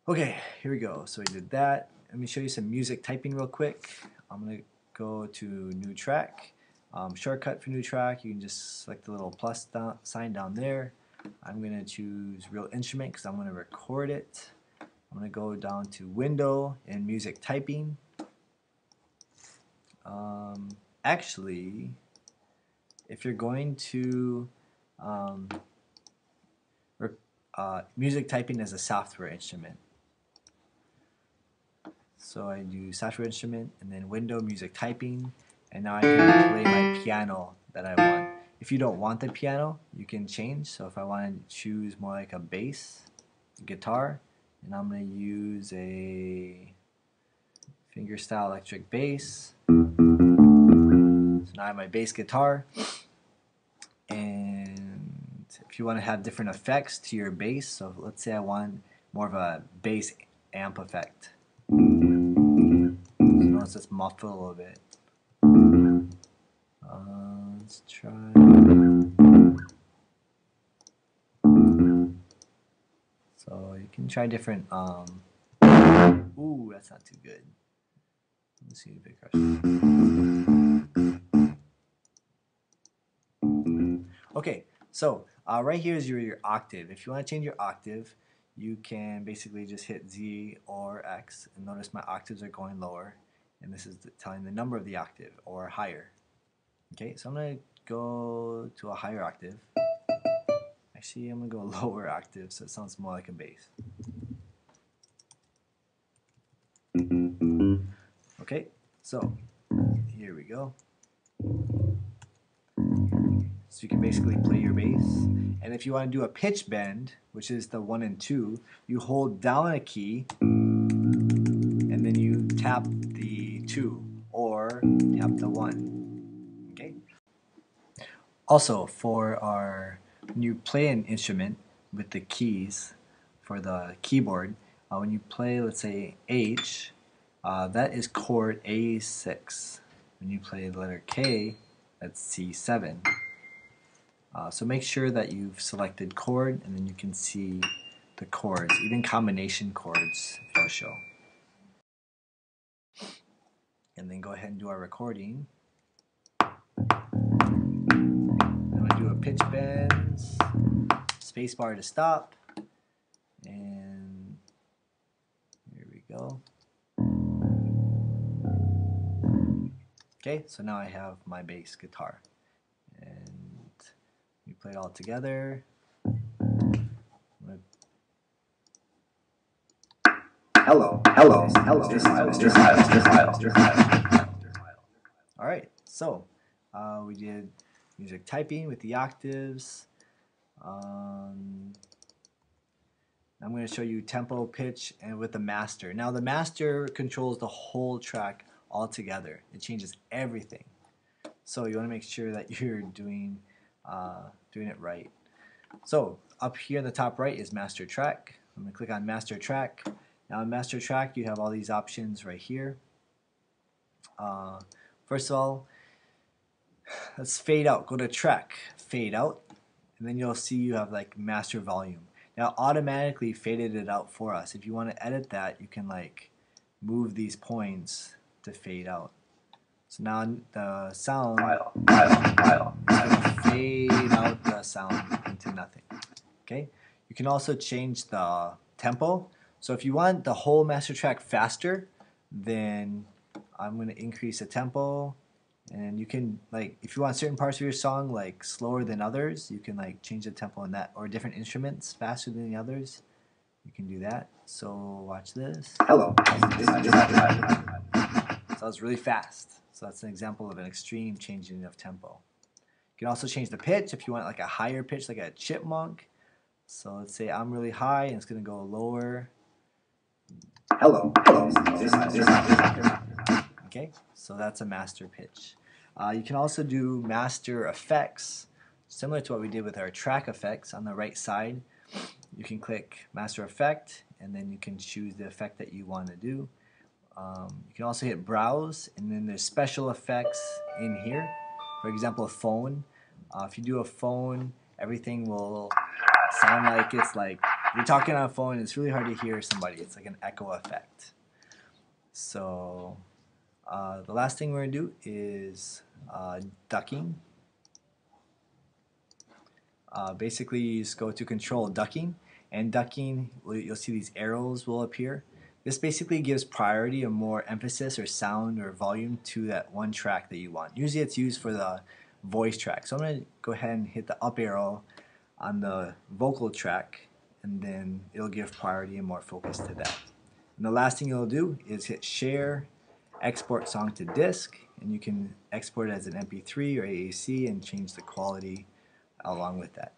Okay, here we go. So we did that. Let me show you some music typing real quick. I'm going to go to new track. Shortcut for new track, you can just select the little plus sign down there. I'm going to choose real instrument because I'm going to record it. I'm going to go down to window and music typing. Actually, if you're going to music typing as a software instrument. So I do software instrument and then window music typing, and now I can play my piano that I want. If you don't want the piano, you can change. So if I want to choose more like a bass guitar, and I'm going to use a fingerstyle electric bass. So now I have my bass guitar. And if you want to have different effects to your bass, so let's say I want more of a bass amp effect. So notice it's muffled a little bit. Let's try. So you can try different. Ooh, that's not too good. Let's see the big crush. Okay, so right here is your octave. If you want to change your octave, you can basically just hit Z or X, and notice my octaves are going lower, and this is telling the number of the octave, or higher. Okay, so I'm going to go to a higher octave. Actually, I'm going to go lower octave so it sounds more like a bass. Okay, so here we go. So you can basically play your bass. And if you want to do a pitch bend, which is the 1 and 2, you hold down a key and then you tap the 2 or tap the 1. Okay? Also, for when you play an instrument with the keys for the keyboard, when you play, let's say, H, that is chord A6. When you play the letter K, that's C7. So make sure that you've selected chord, and then you can see the chords, even combination chords it'll show. And then go ahead and do our recording. I'm going to do a pitch bend, spacebar to stop, and here we go. Okay, so now I have my bass guitar. And we play it all together. Hello. Alright, so we did music typing with the octaves. I'm going to show you tempo, pitch, and with the master. Now the master controls the whole track all together. It changes everything. So you want to make sure that you're doing it right. So up here in the top right is master track. I'm going to click on master track. Now in master track you have all these options right here. First of all, let's fade out. Go to track, fade out, and then you'll see you have like master volume. Now automatically faded it out for us. If you want to edit that, you can like move these points to fade out. So now the sound is going to fade out the sound into nothing. Okay. You can also change the tempo. So if you want the whole master track faster, then I'm going to increase the tempo. And you can, like, if you want certain parts of your song like slower than others, you can like change the tempo in that, or different instruments faster than the others. You can do that. So watch this. Hello. So it's really fast. So that's an example of an extreme changing of tempo. You can also change the pitch if you want like a higher pitch, like a chipmunk. So let's say I'm really high and it's going to go lower. Hello. Okay, so that's a master pitch. You can also do master effects, similar to what we did with our track effects on the right side. You can click master effect, and then you can choose the effect that you want to do. You can also hit browse, and then there's special effects in here. For example, a phone. If you do a phone, everything will sound like it's like If you're talking on a phone, it's really hard to hear somebody. It's like an echo effect. So the last thing we're going to do is ducking. Basically, you just go to control ducking, and ducking, you'll see these arrows will appear. This basically gives priority or more emphasis or sound or volume to that one track that you want. Usually it's used for the voice track. So I'm going to go ahead and hit the up arrow on the vocal track, and then it'll give priority and more focus to that. And the last thing you'll do is hit share, export song to disk, and you can export it as an MP3 or AAC and change the quality along with that.